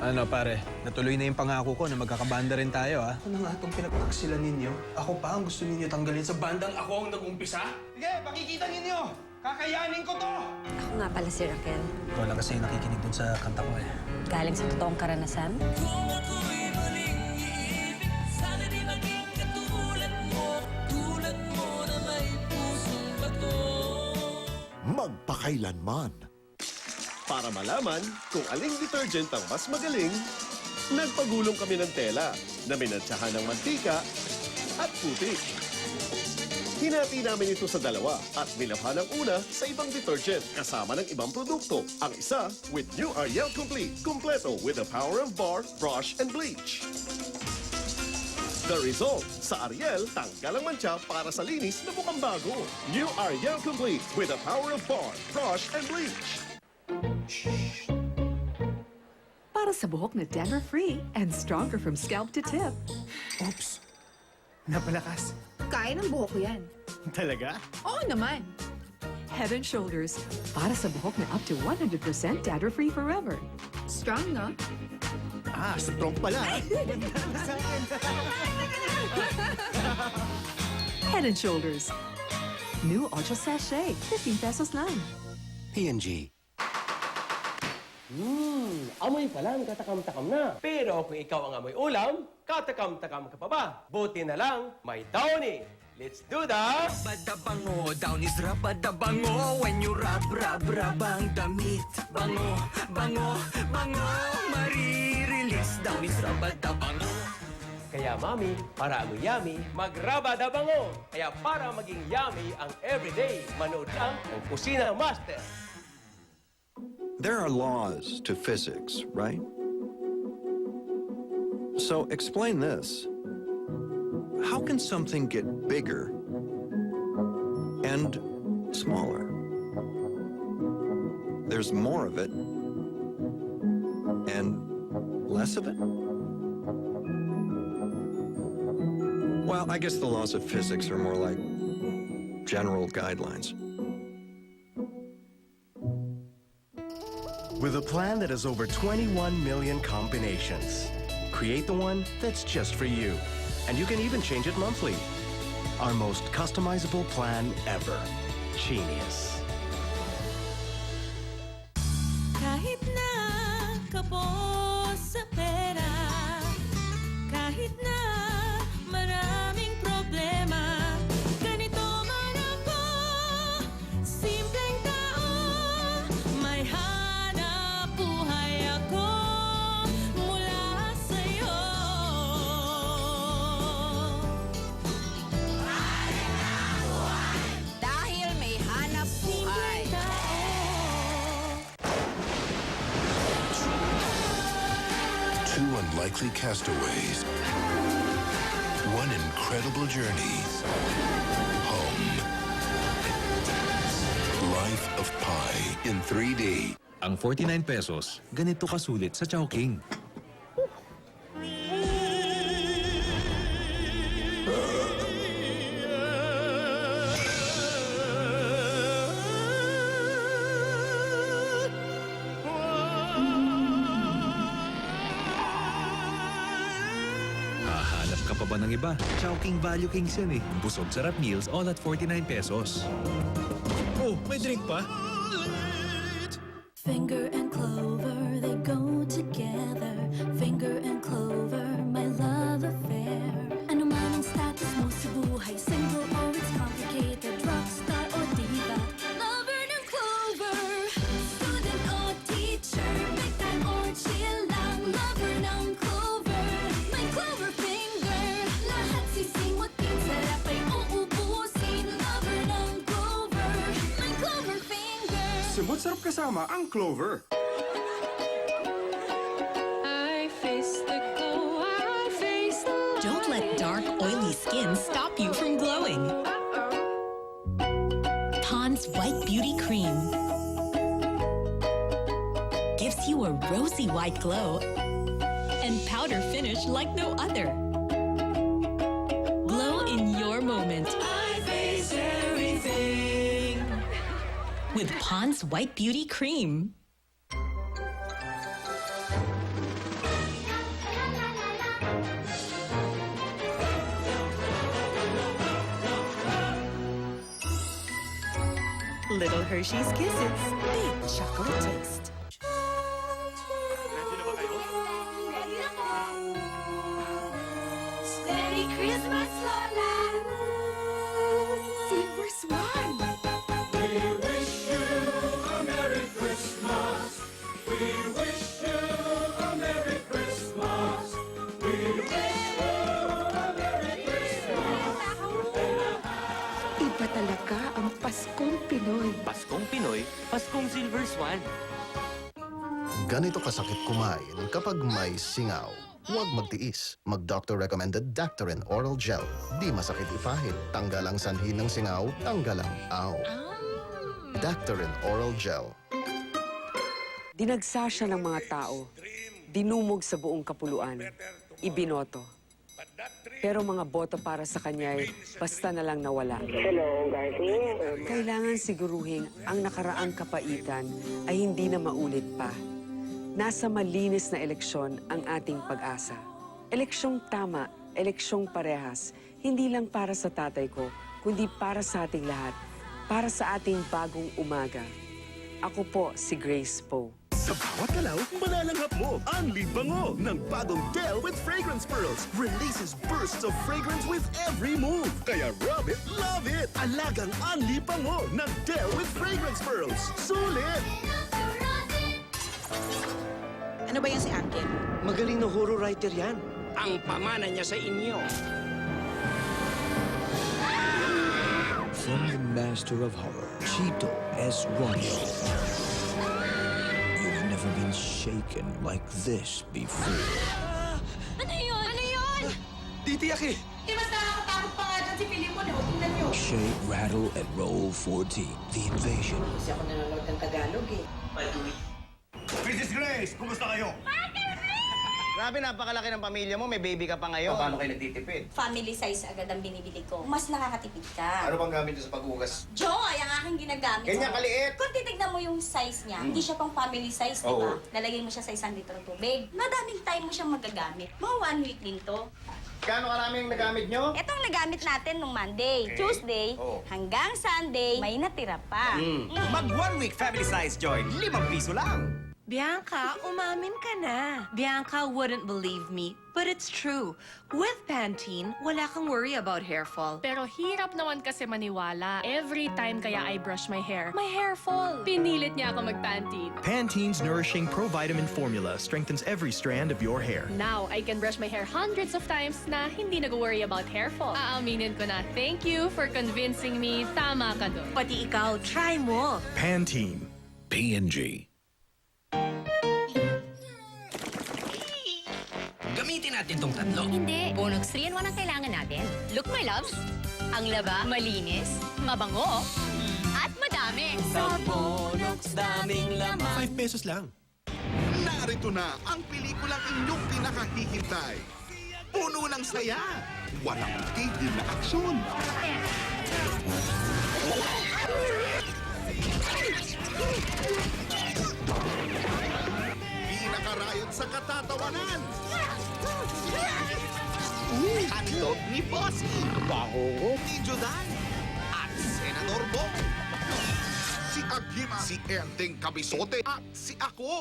Ano pare, natuloy na yung pangako ko na magkakabanda rin tayo ha. Ano nga itong pinagtaksilan ninyo? Ako pa ang gusto ninyo tanggalin sa bandang ako ang nag-umpisa? Sige, pakikita ninyo! Kakayanin ko to! Ako nga pala si Raquel. Ikaw lang kasi nakikinig dun sa kanta ko eh. Galing sa totoong karanasan. Kung ako'y muling iibig, sana di maging katulad mo. Tulad mo na may pusong bato. Magpakailanman. Para malaman kung aling detergent ang mas magaling, nagpagulong kami ng tela na minantsahan ng mantika at putik. Hinati namin ito sa dalawa at nilabhan ang una sa ibang detergent kasama ng ibang produkto. Ang isa with New Ariel Complete, kumpleto with the power of bar, brush, and bleach. The result, sa Ariel, tanggal ang mantsa para sa linis na mukhang bago. New Ariel Complete with the power of bar, brush, and bleach. Para sa buhok na dandruff-free and stronger from scalp to tip. Oops! Napalakas. Kaya ng buhok ko yan. Talaga? Oo naman. Head and Shoulders. Para sa buhok na up to 100% dandruff-free forever. Strong, no? Ah, strong pala. Head and Shoulders. New Ocho Sachet. 15 pesos lang. P&G. Amoy pa lang, katakam-takam na. Pero kung ikaw ang amoy ulam, katakam-takam ka pa ba? Buti na lang, may Downy. Let's do the... Badabango, down is rabadabango. When you rub ang damit. Bango, bango, bango. Marirelease, down is rabadabango. Kaya mami, para amoy yummy, magrabadabango. Kaya para maging yummy ang everyday, manood lang ng Kusina Master. There are laws to physics, right? So explain this. How can something get bigger and smaller? There's more of it and less of it? Well, I guess the laws of physics are more like general guidelines. With a plan that has over 21 million combinations, create the one that's just for you. And you can even change it monthly. Our most customizable plan ever. Genius. Kahit na kapos sa pera, kahit na maraming problema, ganito man ako, simpleng tao, may hanap buhay ako mula sa'yo. Dahil may hanap buhay. Two unlikely castaways. One incredible journey. Home. Life of Pi in 3D. Ang 49 pesos, ganito kasulit sa Chowking. Hahanap ka pa ba ng iba? Chowking Value Kings yan eh. Busog sarap meals all at 49 pesos. Oh, may drink pa? Finger and clover, they go together. Finger and clover, my love affair. Ano man ang status mo sa buhay, single or it's complicated, rockstar or diva. Lover ng clover, student or teacher, big time or chill lang. Lover ng clover, my clover finger. Lahat sisimutin, sarap ay uubusin. Lover ng clover, my clover finger. Simot sarap kasama ang Clover. Don't let dark, oily skin stop you from glowing. Pond's White Beauty Cream gives you a rosy white glow and powder finish like no other. Glow in your moment. I face everything. With Pond's White Beauty Cream. little Hershey's Kisses. Big chocolate taste. Merry Christmas, Lola! Silver Swan! We wish you a Merry Christmas. We wish you a Merry Christmas. We wish you a Merry Christmas. Iba talaga ang Paskong Pinoy. Paskong Pinoy, Paskong Silver Swan. Ganito kasakit kumain kapag may singaw. Huwag magtiis. Mag-doctor recommended Dactarin Oral Gel. Di masakit ipahid. Tanggal ang sanhi ng singaw, tanggal ang aw. Dactarin Oral Gel. Dinagsa siya ng mga tao. Dinumog sa buong kapuluan. Ibinoto. Pero mga boto para sa kanya'y basta na lang nawala. Kailangan siguruhin ang nakaraang kapaitan ay hindi na maulit pa. Nasa malinis na eleksyon ang ating pag-asa. Eleksyong tama, eleksyong parehas, hindi lang para sa tatay ko, kundi para sa ating lahat, para sa ating bagong umaga. Ako po si Grace Poe. Sa bawat galaw, malalanghap mo ang libango ng bagong Del with Fragrance Pearls. Releases bursts of fragrance with every move. Kaya rub it, love it. Alagang ang libango ng Del with Fragrance Pearls. Sulit! Ano ba yan si Uncle? Magaling na horror writer yan. Ang pamana niya sa inyo. From the master of horror, Chito S. Ronyo. You've never been shaken like this before. Ano yun? Ano yun? Di tiyak eh. Mas nakakatakot pa nga dyan si Filipon. Tingnan niyo. Shake, rattle, and roll 14. The invasion. Kasi ako nanonood ng Tagalog eh. Mrs. Grace, kumusta kayo? Grabe, napakalaki ng pamilya mo. May baby ka pa ngayon. Paano kayo nagtitipid? Family size agad ang binibili ko. Mas nakakatipid ka. Ano bang gamit niyo sa paghugas? Joy, ang aking ginagamit. Ganyan kaliit. Kung titignan mo yung size niya, hindi siya pang family size, di ba? Lalagay mo siya sa 1 litro tubig. Madaming time mo siyang magagamit. Mga 1 week din to. Gaano karami yung nagamit niyo? Itong nagamit natin nung Monday, Tuesday, hanggang Sunday, may natira pa. Mag 1 week family size, Joy. 5 piso lang. Bianca, umamin ka na. Bianca wouldn't believe me, but it's true. With Pantene, wala kang worry about hair fall. Pero hirap naman kasi maniwala. Every time kaya I brush my hair fall. Pinilit niya ako mag-Pantene. Pantene's nourishing pro-vitamin formula strengthens every strand of your hair. Now, I can brush my hair hundreds of times na hindi nag-worry about hair fall. Aaminin ko na, thank you for convincing me. Tama ka doon. Pati ikaw, try mo. Pantene. P&G. Gamitin natin tong tatlo. Hindi. Bonox 3-in-1 ang kailangan natin. Look, my loves. Ang laba, malinis, mabango, at madami. Sa Bonox, daming laman. 5 pesos lang. Narito na ang pelikulang inyong pinakahihintay. Puno ng saya. Walang tigil na aksyon. Pinakarayon sa katatawanan. Handog ni Bossy. Baho. Ni Jodan. At Senador Bong. Si Agima, si Enteng Kabisote at si ako.